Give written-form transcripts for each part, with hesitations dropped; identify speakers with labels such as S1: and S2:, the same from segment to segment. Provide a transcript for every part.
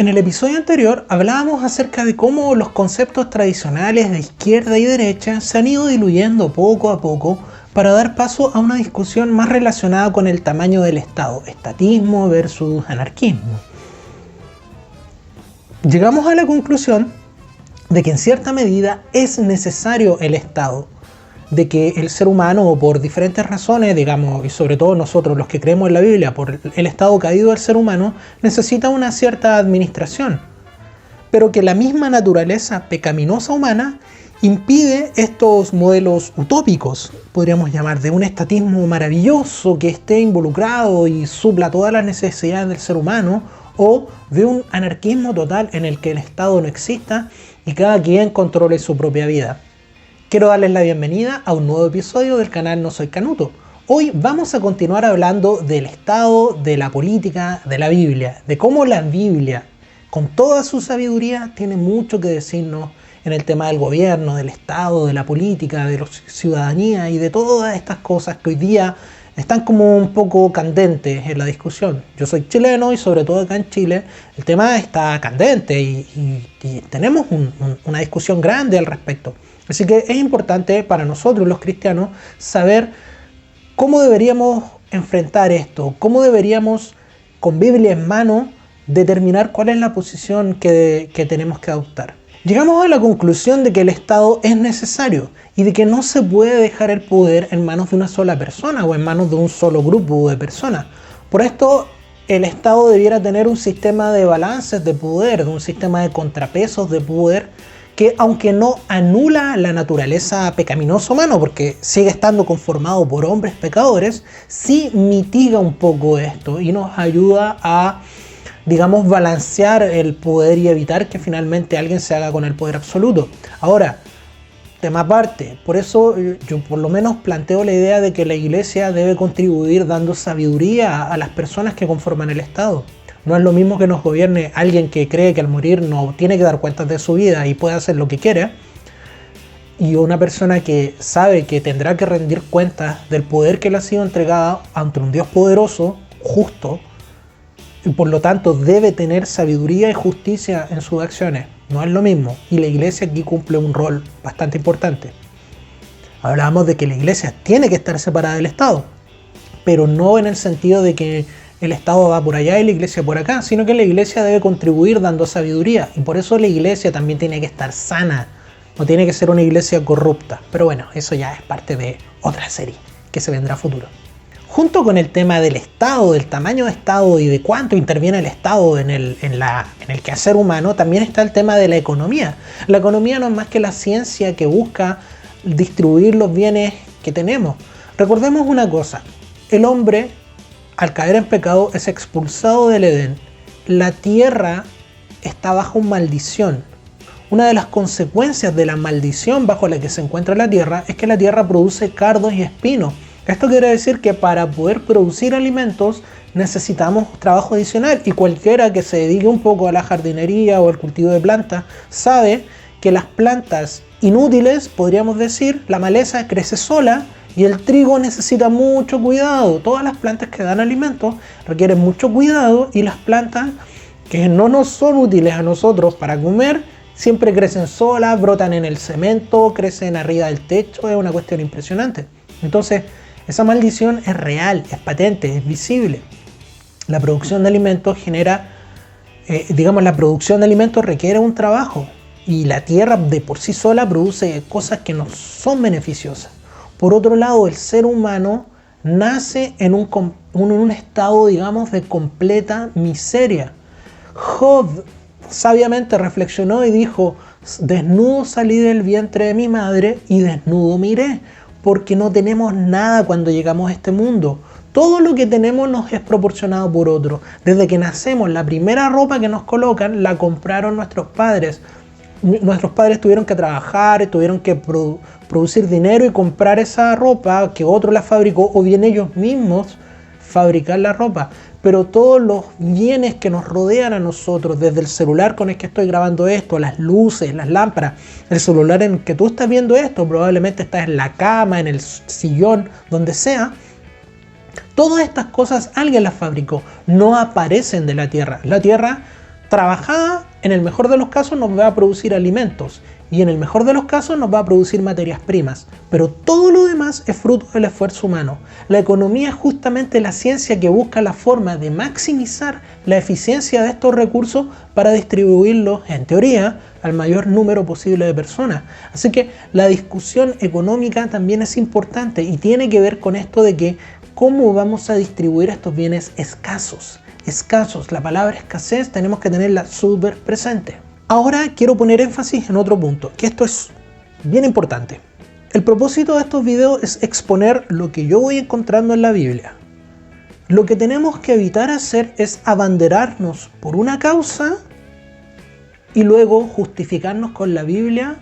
S1: En el episodio anterior hablábamos acerca de cómo los conceptos tradicionales de izquierda y derecha se han ido diluyendo poco a poco para dar paso a una discusión más relacionada con el tamaño del Estado, estatismo versus anarquismo. Llegamos a la conclusión de que en cierta medida es necesario el Estado, de que el ser humano, por diferentes razones, digamos, y sobre todo nosotros los que creemos en la Biblia, por el estado caído del ser humano, necesita una cierta administración, pero que la misma naturaleza pecaminosa humana impide estos modelos utópicos, podríamos llamar, de un estatismo maravilloso que esté involucrado y supla todas las necesidades del ser humano, o de un anarquismo total en el que el Estado no exista y cada quien controle su propia vida. Quiero darles la bienvenida a un nuevo episodio del canal No Soy Canuto. Hoy vamos a continuar hablando del Estado, de la política, de la Biblia, de cómo la Biblia, con toda su sabiduría, tiene mucho que decirnos en el tema del gobierno, del Estado, de la política, de la ciudadanía y de todas estas cosas que hoy día están como un poco candentes en la discusión. Yo soy chileno y sobre todo acá en Chile el tema está candente y tenemos una discusión grande al respecto. Así que es importante para nosotros los cristianos saber cómo deberíamos enfrentar esto, cómo deberíamos, con Biblia en mano, determinar cuál es la posición que tenemos que adoptar. Llegamos a la conclusión de que el Estado es necesario y de que no se puede dejar el poder en manos de una sola persona o en manos de un solo grupo de personas. Por esto, el Estado debiera tener un sistema de balances de poder, un sistema de contrapesos de poder, que aunque no anula la naturaleza pecaminosa humana, porque sigue estando conformado por hombres pecadores, sí mitiga un poco esto y nos ayuda a, digamos, balancear el poder y evitar que finalmente alguien se haga con el poder absoluto. Ahora, tema aparte, por eso yo por lo menos planteo la idea de que la Iglesia debe contribuir dando sabiduría a las personas que conforman el Estado. No es lo mismo que nos gobierne alguien que cree que al morir no tiene que dar cuentas de su vida y puede hacer lo que quiere, y una persona que sabe que tendrá que rendir cuentas del poder que le ha sido entregado ante un Dios poderoso, justo, y por lo tanto debe tener sabiduría y justicia en sus acciones. No es lo mismo, y la Iglesia aquí cumple un rol bastante importante. Hablábamos de que la Iglesia tiene que estar separada del Estado, pero no en el sentido de que el Estado va por allá y la Iglesia por acá, sino que la Iglesia debe contribuir dando sabiduría, y por eso la Iglesia también tiene que estar sana, no tiene que ser una iglesia corrupta. Pero bueno, eso ya es parte de otra serie que se vendrá a futuro. Junto con el tema del Estado, del tamaño de Estado y de cuánto interviene el Estado en el quehacer humano, también está el tema de la economía. La economía no es más que la ciencia que busca distribuir los bienes que tenemos. Recordemos una cosa, el hombre, al caer en pecado, es expulsado del Edén. La tierra está bajo maldición. Una de las consecuencias de la maldición bajo la que se encuentra la tierra es que la tierra produce cardos y espinos. Esto quiere decir que para poder producir alimentos necesitamos trabajo adicional, y cualquiera que se dedique un poco a la jardinería o al cultivo de plantas sabe que las plantas inútiles, podríamos decir, la maleza crece sola, y el trigo necesita mucho cuidado. Todas las plantas que dan alimento requieren mucho cuidado, y las plantas que no nos son útiles a nosotros para comer siempre crecen solas, brotan en el cemento, crecen arriba del techo. Es una cuestión impresionante. Entonces, esa maldición es real, es patente, es visible. La producción de alimentos la producción de alimentos requiere un trabajo, y la tierra de por sí sola produce cosas que no son beneficiosas. Por otro lado, el ser humano nace en un estado, digamos, de completa miseria. Job sabiamente reflexionó y dijo: desnudo salí del vientre de mi madre y desnudo me iré, porque no tenemos nada cuando llegamos a este mundo. Todo lo que tenemos nos es proporcionado por otro. Desde que nacemos, la primera ropa que nos colocan la compraron nuestros padres. Nuestros padres tuvieron que trabajar, tuvieron que producir dinero y comprar esa ropa que otro la fabricó, o bien ellos mismos fabricar la ropa. Pero todos los bienes que nos rodean a nosotros, desde el celular con el que estoy grabando esto, las luces, las lámparas, el celular en el que tú estás viendo esto, probablemente estás en la cama, en el sillón, donde sea, todas estas cosas alguien las fabricó, no aparecen de la tierra. La tierra trabajada, en el mejor de los casos nos va a producir alimentos y en el mejor de los casos nos va a producir materias primas, pero todo lo demás es fruto del esfuerzo humano. La economía es justamente la ciencia que busca la forma de maximizar la eficiencia de estos recursos para distribuirlos, en teoría, al mayor número posible de personas. Así que la discusión económica también es importante y tiene que ver con esto de que cómo vamos a distribuir estos bienes escasos. Escasos, la palabra escasez tenemos que tenerla súper presente. Ahora quiero poner énfasis en otro punto, que esto es bien importante. El propósito de estos videos es exponer lo que yo voy encontrando en la Biblia. Lo que tenemos que evitar hacer es abanderarnos por una causa y luego justificarnos con la Biblia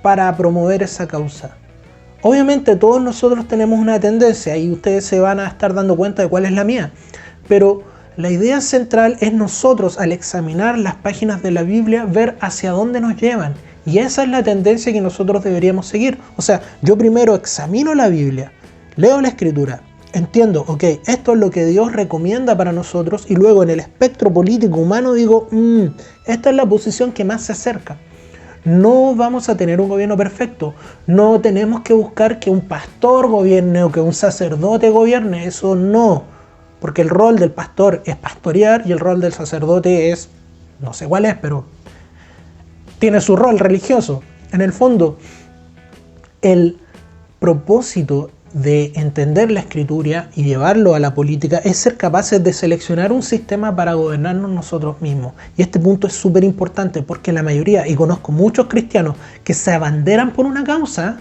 S1: para promover esa causa. Obviamente todos nosotros tenemos una tendencia y ustedes se van a estar dando cuenta de cuál es la mía, pero la idea central es nosotros, al examinar las páginas de la Biblia, ver hacia dónde nos llevan. Y esa es la tendencia que nosotros deberíamos seguir. O sea, yo primero examino la Biblia, leo la Escritura, entiendo, ok, esto es lo que Dios recomienda para nosotros, y luego en el espectro político humano digo, esta es la posición que más se acerca. No vamos a tener un gobierno perfecto. No tenemos que buscar que un pastor gobierne o que un sacerdote gobierne. Eso no. Porque el rol del pastor es pastorear y el rol del sacerdote es, no sé cuál es, pero tiene su rol religioso. En el fondo, el propósito de entender la Escritura y llevarlo a la política es ser capaces de seleccionar un sistema para gobernarnos nosotros mismos. Y este punto es súper importante porque la mayoría, y conozco muchos cristianos que se abanderan por una causa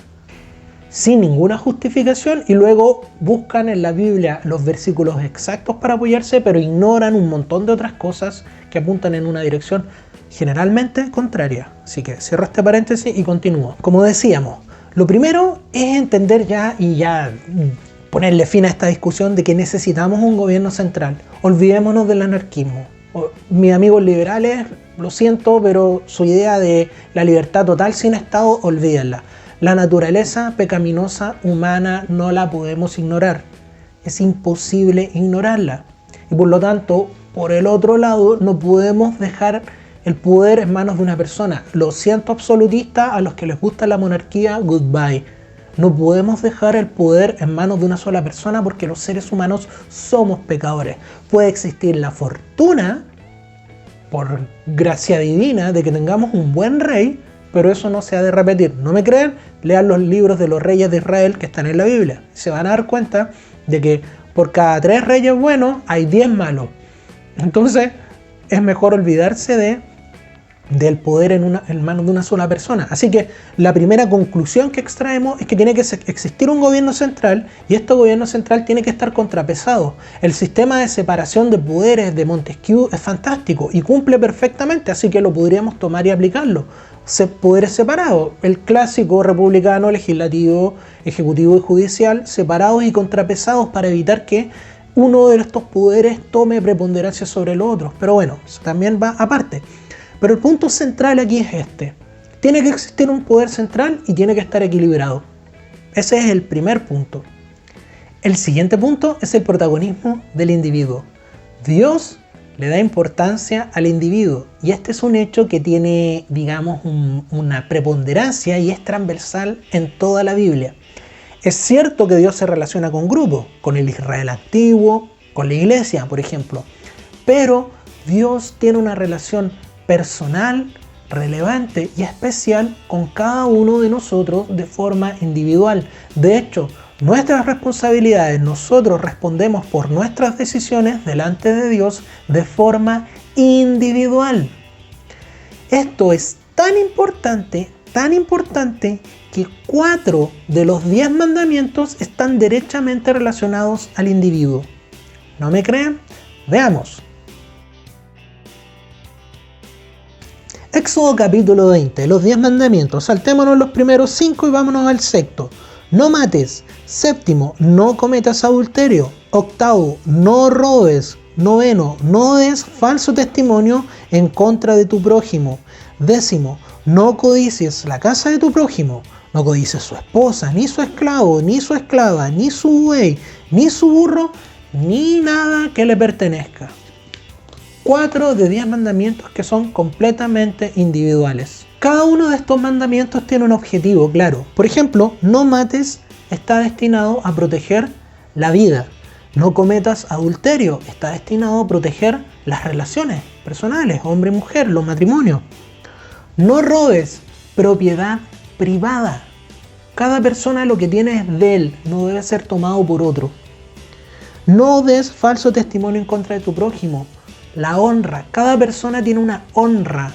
S1: sin ninguna justificación y luego buscan en la Biblia los versículos exactos para apoyarse, pero ignoran un montón de otras cosas que apuntan en una dirección generalmente contraria. Así que cierro este paréntesis y continúo. Como decíamos, lo primero es entender ya ponerle fin a esta discusión de que necesitamos un gobierno central. Olvidémonos del anarquismo. Mis amigos liberales, lo siento, pero su idea de la libertad total sin Estado, olvídenla. La naturaleza pecaminosa humana no la podemos ignorar. Es imposible ignorarla. Y por lo tanto, por el otro lado, no podemos dejar el poder en manos de una persona. Lo siento, absolutistas, a los que les gusta la monarquía, goodbye. No podemos dejar el poder en manos de una sola persona porque los seres humanos somos pecadores. Puede existir la fortuna, por gracia divina, de que tengamos un buen rey, pero eso no se ha de repetir. ¿No me creen? Lean los libros de los reyes de Israel que están en la Biblia. Se van a dar cuenta de que por cada 3 reyes buenos hay 10 malos. Entonces es mejor olvidarse del poder en manos de una sola persona. Así que la primera conclusión que extraemos es que tiene que existir un gobierno central y este gobierno central tiene que estar contrapesado. El sistema de separación de poderes de Montesquieu es fantástico y cumple perfectamente, así que lo podríamos tomar y aplicarlo. Poderes separados, el clásico republicano, legislativo, ejecutivo y judicial, separados y contrapesados para evitar que uno de estos poderes tome preponderancia sobre el otro. Pero bueno, eso también va aparte. Pero el punto central aquí es este. Tiene que existir un poder central y tiene que estar equilibrado. Ese es el primer punto. El siguiente punto es el protagonismo del individuo. Dios le da importancia al individuo y este es un hecho que tiene, digamos, una preponderancia y es transversal en toda la Biblia. Es cierto que Dios se relaciona con grupos, con el Israel antiguo, con la iglesia, por ejemplo, pero Dios tiene una relación personal, relevante y especial con cada uno de nosotros de forma individual. De hecho, nuestras responsabilidades, nosotros respondemos por nuestras decisiones delante de Dios de forma individual. Esto es tan importante que 4 de los 10 mandamientos están derechamente relacionados al individuo. ¿No me creen? Veamos. Éxodo capítulo 20, los 10 mandamientos. Saltémonos los primeros 5 y vámonos al sexto. No mates. Séptimo, no cometas adulterio. Octavo, no robes. Noveno, no des falso testimonio en contra de tu prójimo. Décimo, no codicies la casa de tu prójimo. No codicies su esposa, ni su esclavo, ni su esclava, ni su buey, ni su burro, ni nada que le pertenezca. 4 de 10 mandamientos que son completamente individuales. Cada uno de estos mandamientos tiene un objetivo claro. Por ejemplo, no mates está destinado a proteger la vida. No cometas adulterio está destinado a proteger las relaciones personales, hombre y mujer, los matrimonios. No robes, propiedad privada. Cada persona lo que tiene es de él, no debe ser tomado por otro. No des falso testimonio en contra de tu prójimo. La honra. Cada persona tiene una honra,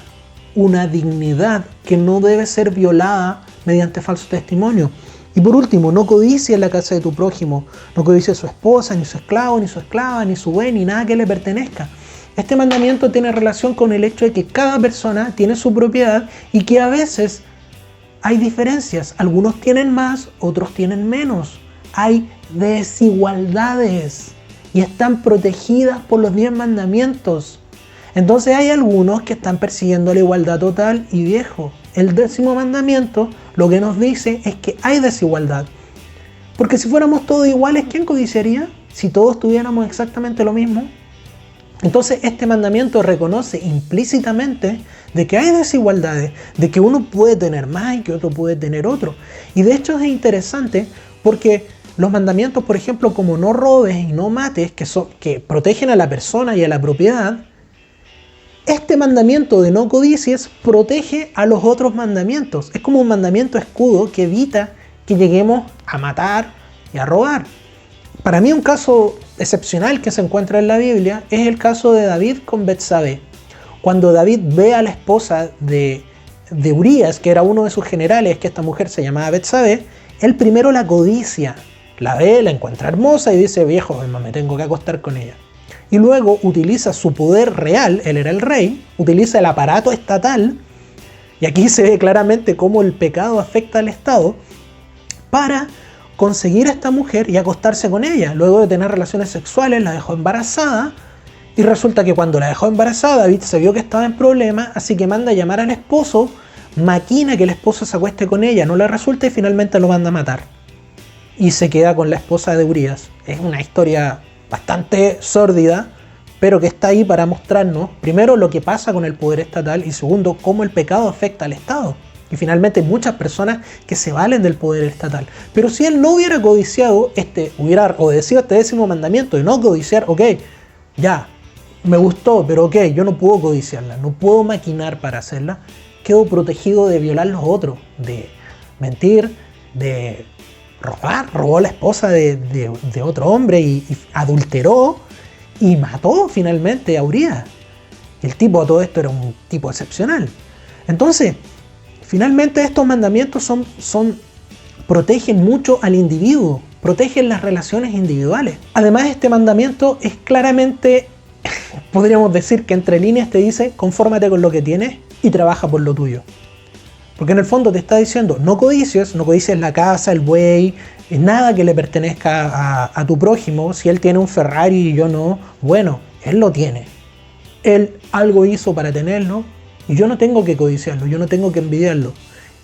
S1: una dignidad que no debe ser violada mediante falso testimonio. Y por último, no codicies la casa de tu prójimo. No codicies su esposa, ni su esclavo, ni su esclava, ni su buey, ni nada que le pertenezca. Este mandamiento tiene relación con el hecho de que cada persona tiene su propiedad y que a veces hay diferencias. Algunos tienen más, otros tienen menos. Hay desigualdades y están protegidas por los 10 mandamientos. Entonces hay algunos que están persiguiendo la igualdad total y viejo. El 10º mandamiento lo que nos dice es que hay desigualdad. Porque si fuéramos todos iguales, ¿quién codiciaría? Si todos tuviéramos exactamente lo mismo. Entonces este mandamiento reconoce implícitamente de que hay desigualdades, de que uno puede tener más y que otro puede tener otro. Y de hecho es interesante porque los mandamientos, por ejemplo, como no robes y no mates, que protegen a la persona y a la propiedad, este mandamiento de no codicies protege a los otros mandamientos. Es como un mandamiento escudo que evita que lleguemos a matar y a robar. Para mí un caso excepcional que se encuentra en la Biblia es el caso de David con Betsabé. Cuando David ve a la esposa de Urías, que era uno de sus generales, que esta mujer se llamaba Betsabé, él primero la codicia. La ve, la encuentra hermosa y dice, viejo, me tengo que acostar con ella. Y luego utiliza su poder real, él era el rey, utiliza el aparato estatal, y aquí se ve claramente cómo el pecado afecta al Estado, para conseguir a esta mujer y acostarse con ella. Luego de tener relaciones sexuales, la dejó embarazada, y resulta que cuando la dejó embarazada, David se vio que estaba en problemas, así que manda a llamar al esposo, maquina que el esposo se acueste con ella, no le resulta y finalmente lo manda a matar. Y se queda con la esposa de Urías. Es una historia bastante sórdida, pero que está ahí para mostrarnos, primero, lo que pasa con el poder estatal y segundo, cómo el pecado afecta al Estado. Y finalmente muchas personas que se valen del poder estatal. Pero si él no hubiera codiciado, hubiera obedecido este 10º mandamiento de no codiciar, ok, ya, me gustó, pero ok, yo no puedo codiciarla, no puedo maquinar para hacerla, quedo protegido de violar los otros, de mentir, de robó a la esposa de otro hombre y adulteró y mató finalmente a Urías. El tipo a todo esto era un tipo excepcional. Entonces, finalmente estos mandamientos protegen mucho al individuo, protegen las relaciones individuales. Además, este mandamiento es claramente, podríamos decir que entre líneas te dice, confórmate con lo que tienes y trabaja por lo tuyo. Porque en el fondo te está diciendo, no codicies la casa, el buey, nada que le pertenezca a tu prójimo. Si él tiene un Ferrari y yo no, bueno, él lo tiene. Él algo hizo para tenerlo y yo no tengo que codiciarlo, yo no tengo que envidiarlo.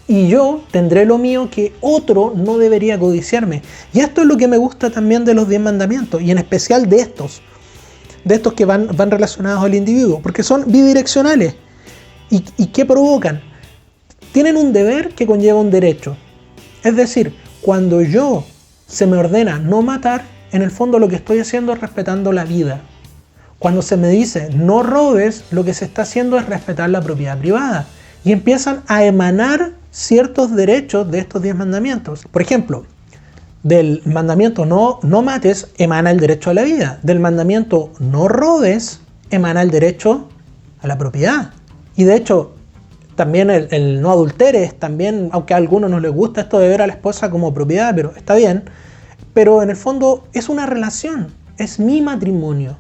S1: Y yo tendré lo mío que otro no debería codiciarme. Y esto es lo que me gusta también de los 10 mandamientos, y en especial de estos que van relacionados al individuo, porque son bidireccionales. ¿Y qué provocan? Tienen un deber que conlleva un derecho. Es decir, cuando se me ordena no matar, en el fondo lo que estoy haciendo es respetando la vida. Cuando se me dice no robes, lo que se está haciendo es respetar la propiedad privada. Y empiezan a emanar ciertos derechos de estos 10 mandamientos. Por ejemplo, del mandamiento no mates, emana el derecho a la vida. Del mandamiento no robes, emana el derecho a la propiedad. Y de hecho, también el no adulteres, también, aunque a algunos no les gusta esto de ver a la esposa como propiedad, pero está bien. Pero en el fondo es una relación, es mi matrimonio.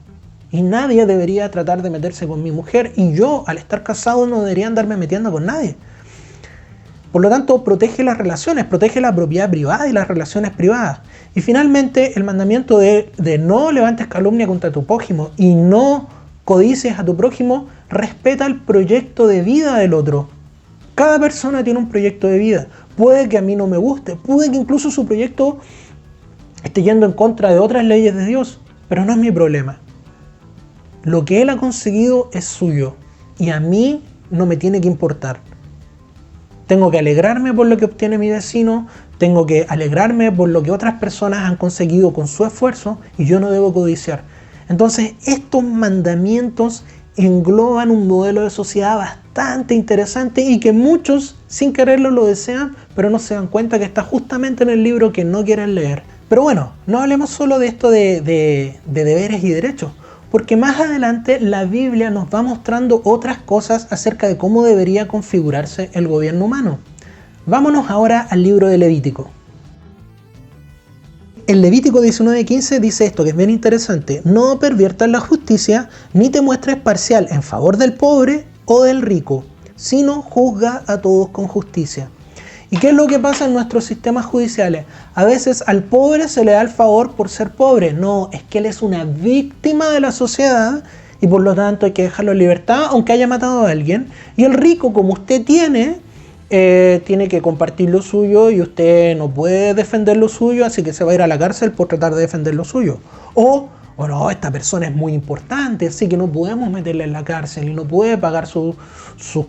S1: Y nadie debería tratar de meterse con mi mujer. Y yo, al estar casado, no debería andarme metiendo con nadie. Por lo tanto, protege las relaciones, protege la propiedad privada y las relaciones privadas. Y finalmente, el mandamiento de no levantes calumnia contra tu prójimo y no codicies a tu prójimo, respeta el proyecto de vida del otro. Cada persona tiene un proyecto de vida. Puede que a mí no me guste, puede que incluso su proyecto esté yendo en contra de otras leyes de Dios, pero no es mi problema. Lo que él ha conseguido es suyo y a mí no me tiene que importar. Tengo que alegrarme por lo que obtiene mi vecino, tengo que alegrarme por lo que otras personas han conseguido con su esfuerzo y yo no debo codiciar. Entonces, estos mandamientos engloban un modelo de sociedad bastante interesante y que muchos sin quererlo lo desean, pero no se dan cuenta que está justamente en el libro que no quieren leer. Pero bueno, no hablemos solo de esto de deberes y derechos, porque más adelante la Biblia nos va mostrando otras cosas acerca de cómo debería configurarse el gobierno humano. Vámonos ahora al libro de Levítico. El Levítico 19:15 dice esto, que es bien interesante: no perviertas la justicia, ni te muestres parcial en favor del pobre o del rico, sino juzga a todos con justicia. ¿Y qué es lo que pasa en nuestros sistemas judiciales? A veces al pobre se le da el favor por ser pobre. No, es que él es una víctima de la sociedad y por lo tanto hay que dejarlo en libertad aunque haya matado a alguien. Y el rico, como usted tiene que compartir lo suyo y usted no puede defender lo suyo, así que se va a ir a la cárcel por tratar de defender lo suyo. O no, esta persona es muy importante, así que no podemos meterla en la cárcel y no puede pagar sus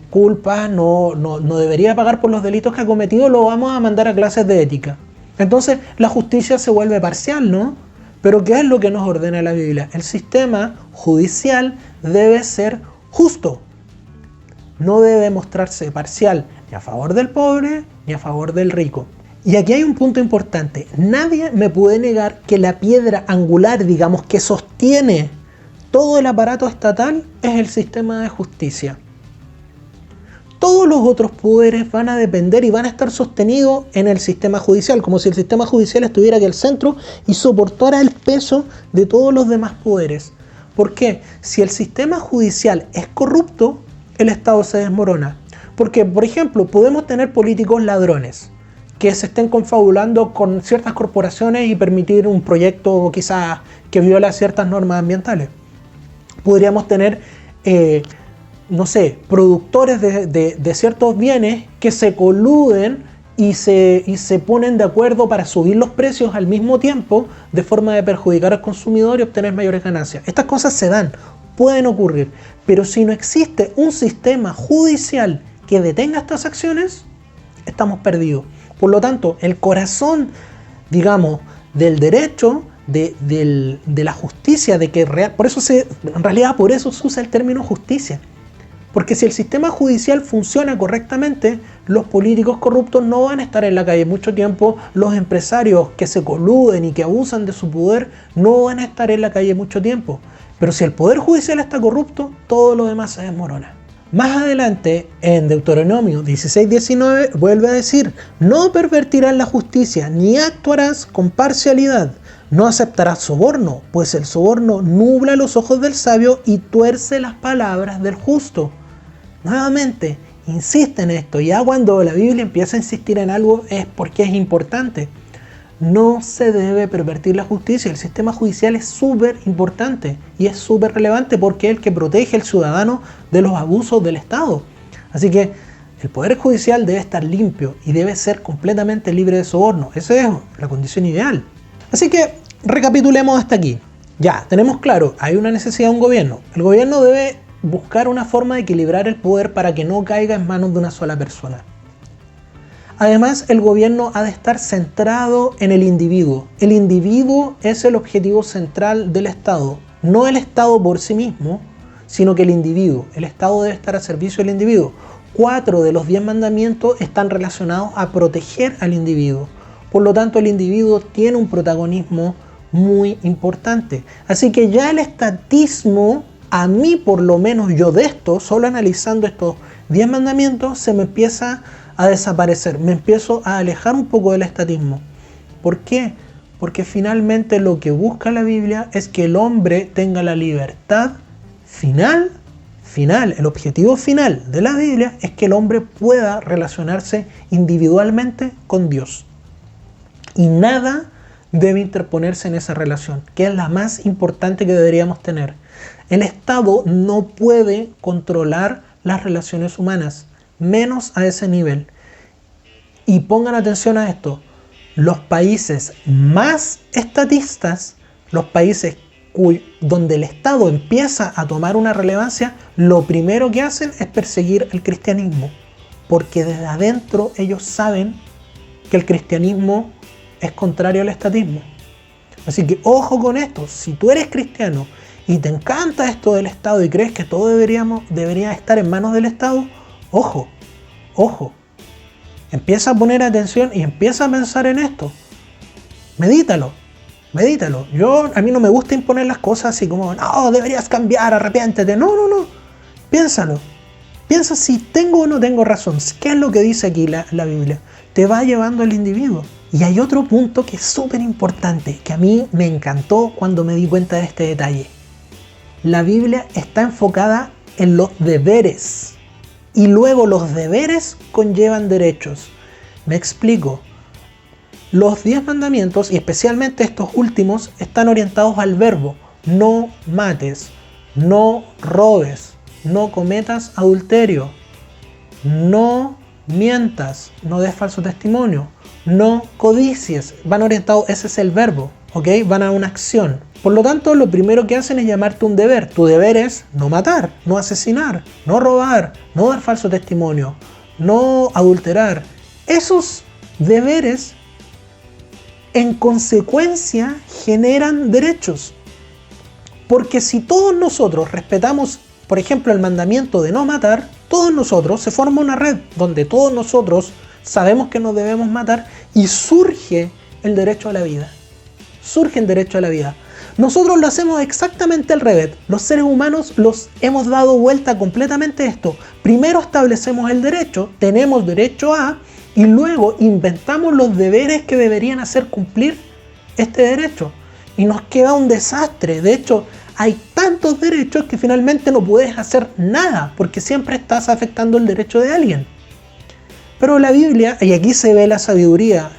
S1: culpas, no debería pagar por los delitos que ha cometido, lo vamos a mandar a clases de ética. Entonces la justicia se vuelve parcial, ¿no? Pero ¿qué es lo que nos ordena la Biblia? El sistema judicial debe ser justo. No debe mostrarse parcial ni a favor del pobre ni a favor del rico. Y aquí hay un punto importante. Nadie me puede negar que la piedra angular, digamos, que sostiene todo el aparato estatal es el sistema de justicia. Todos los otros poderes van a depender y van a estar sostenidos en el sistema judicial, como si el sistema judicial estuviera aquí al centro y soportara el peso de todos los demás poderes. ¿Por qué? Si el sistema judicial es corrupto, el Estado se desmorona. Porque, por ejemplo, podemos tener políticos ladrones que se estén confabulando con ciertas corporaciones y permitir un proyecto quizás que viola ciertas normas ambientales. Podríamos tener, productores de ciertos bienes que se coluden y se ponen de acuerdo para subir los precios al mismo tiempo de forma de perjudicar al consumidor y obtener mayores ganancias. Estas cosas se dan, pueden ocurrir, pero si no existe un sistema judicial que detenga estas acciones, estamos perdidos. Por lo tanto, el corazón, digamos, del derecho, de la justicia, por eso se usa el término justicia. Porque si el sistema judicial funciona correctamente, los políticos corruptos no van a estar en la calle mucho tiempo, los empresarios que se coluden y que abusan de su poder no van a estar en la calle mucho tiempo. Pero si el poder judicial está corrupto, todo lo demás se desmorona. Más adelante, en Deuteronomio 16:19, vuelve a decir: no pervertirás la justicia, ni actuarás con parcialidad. No aceptarás soborno, pues el soborno nubla los ojos del sabio y tuerce las palabras del justo. Nuevamente, insiste en esto. Ya cuando la Biblia empieza a insistir en algo es porque es importante. No se debe pervertir la justicia. El sistema judicial es súper importante y es súper relevante porque es el que protege al ciudadano de los abusos del Estado. Así que el poder judicial debe estar limpio y debe ser completamente libre de soborno. Esa es la condición ideal. Así que recapitulemos hasta aquí. Ya, tenemos claro, hay una necesidad de un gobierno. El gobierno debe buscar una forma de equilibrar el poder para que no caiga en manos de una sola persona. Además, el gobierno ha de estar centrado en el individuo. El individuo es el objetivo central del Estado. No el Estado por sí mismo, sino que el individuo. El Estado debe estar a servicio del individuo. 4 de los 10 mandamientos están relacionados a proteger al individuo. Por lo tanto, el individuo tiene un protagonismo muy importante. Así que ya el estatismo, a mí por lo menos yo de esto, solo analizando estos 10 mandamientos, se me empieza a desaparecer. Me empiezo a alejar un poco del estatismo. ¿Por qué? Porque finalmente lo que busca la Biblia es que el hombre tenga la libertad final, el objetivo final de la Biblia es que el hombre pueda relacionarse individualmente con Dios. Y nada debe interponerse en esa relación, que es la más importante que deberíamos tener. El Estado no puede controlar las relaciones humanas, menos a ese nivel. Y pongan atención a esto, los países más estatistas, los países donde el Estado empieza a tomar una relevancia, lo primero que hacen es perseguir el cristianismo, porque desde adentro ellos saben que el cristianismo es contrario al estatismo. Así que ojo con esto, si tú eres cristiano y te encanta esto del Estado y crees que todo debería estar en manos del Estado, ojo, empieza a poner atención y empieza a pensar en esto. Medítalo. A mí no me gusta imponer las cosas así como, no, deberías cambiar, arrepiéntete. No. Piénsalo. Piensa si tengo o no tengo razón. ¿Qué es lo que dice aquí la Biblia? Te va llevando al individuo. Y hay otro punto que es súper importante, que a mí me encantó cuando me di cuenta de este detalle. La Biblia está enfocada en los deberes. Y luego los deberes conllevan derechos. Me explico. Los 10 mandamientos, y especialmente estos últimos, están orientados al verbo. No mates, no robes, no cometas adulterio, no mientas, no des falso testimonio, no codicies. Van orientados, ese es el verbo, ¿ok? Van a una acción. Por lo tanto, lo primero que hacen es llamarte un deber. Tu deber es no matar, no asesinar, no robar, no dar falso testimonio, no adulterar. Esos deberes, en consecuencia, generan derechos. Porque si todos nosotros respetamos, por ejemplo, el mandamiento de no matar, todos nosotros, se forma una red donde todos nosotros sabemos que nos debemos matar y surge el derecho a la vida. Surge el derecho a la vida. Nosotros lo hacemos exactamente al revés. Los seres humanos los hemos dado vuelta completamente a esto. Primero establecemos el derecho, tenemos derecho a, y luego inventamos los deberes que deberían hacer cumplir este derecho. Y nos queda un desastre. De hecho, hay tantos derechos que finalmente no puedes hacer nada, porque siempre estás afectando el derecho de alguien. Pero la Biblia, y aquí se ve la sabiduría,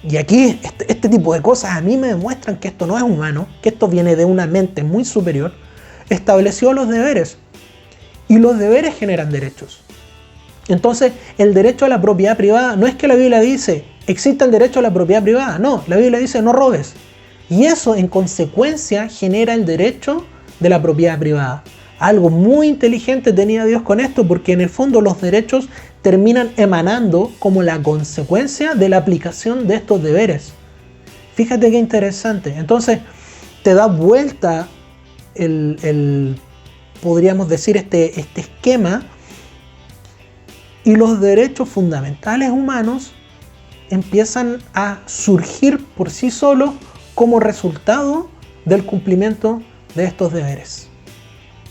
S1: y aquí este tipo de cosas a mí me demuestran que esto no es humano, que esto viene de una mente muy superior, estableció los deberes. Y los deberes generan derechos. Entonces, el derecho a la propiedad privada, no es que la Biblia dice, existe el derecho a la propiedad privada, no, la Biblia dice no robes. Y eso en consecuencia genera el derecho de la propiedad privada. Algo muy inteligente tenía Dios con esto, porque en el fondo los derechos terminan emanando como la consecuencia de la aplicación de estos deberes. Fíjate qué interesante. Entonces, te da vuelta podríamos decir, este esquema, y los derechos fundamentales humanos empiezan a surgir por sí solos como resultado del cumplimiento de estos deberes.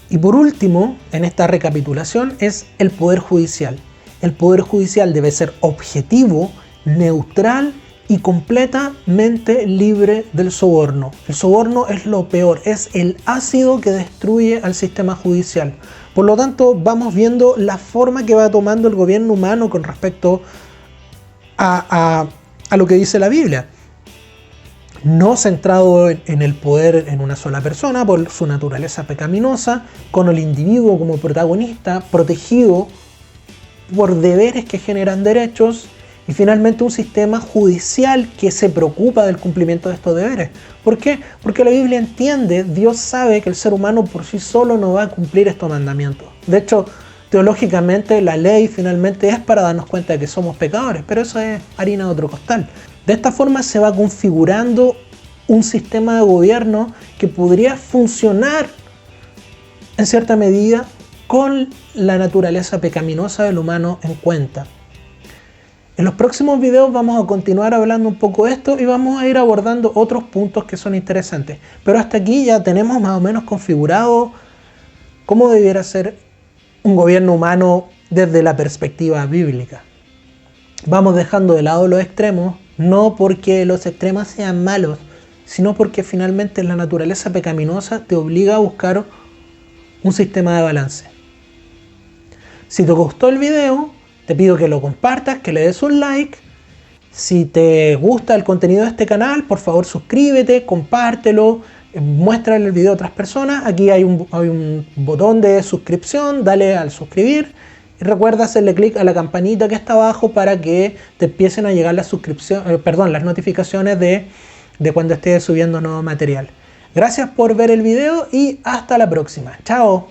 S1: Y por último, en esta recapitulación, es el Poder Judicial. El Poder Judicial debe ser objetivo, neutral y completamente libre del soborno. El soborno es lo peor, es el ácido que destruye al sistema judicial. Por lo tanto, vamos viendo la forma que va tomando el gobierno humano con respecto a lo que dice la Biblia. No centrado en el poder en una sola persona por su naturaleza pecaminosa, con el individuo como protagonista, protegido por deberes que generan derechos, y finalmente un sistema judicial que se preocupa del cumplimiento de estos deberes. ¿Por qué? Porque la Biblia entiende, Dios sabe que el ser humano por sí solo no va a cumplir estos mandamientos. De hecho, teológicamente la ley finalmente es para darnos cuenta de que somos pecadores, pero eso es harina de otro costal. De esta forma se va configurando un sistema de gobierno que podría funcionar en cierta medida con la naturaleza pecaminosa del humano en cuenta. En los próximos videos vamos a continuar hablando un poco de esto y vamos a ir abordando otros puntos que son interesantes. Pero hasta aquí ya tenemos más o menos configurado cómo debiera ser un gobierno humano desde la perspectiva bíblica. Vamos dejando de lado los extremos, no porque los extremos sean malos, sino porque finalmente la naturaleza pecaminosa te obliga a buscar un sistema de balance. Si te gustó el video, te pido que lo compartas, que le des un like. Si te gusta el contenido de este canal, por favor suscríbete, compártelo, muéstrale el video a otras personas. Aquí hay un botón de suscripción, dale al suscribir. Y recuerda hacerle clic a la campanita que está abajo para que te empiecen a llegar las notificaciones de cuando esté subiendo nuevo material. Gracias por ver el video y hasta la próxima. Chao.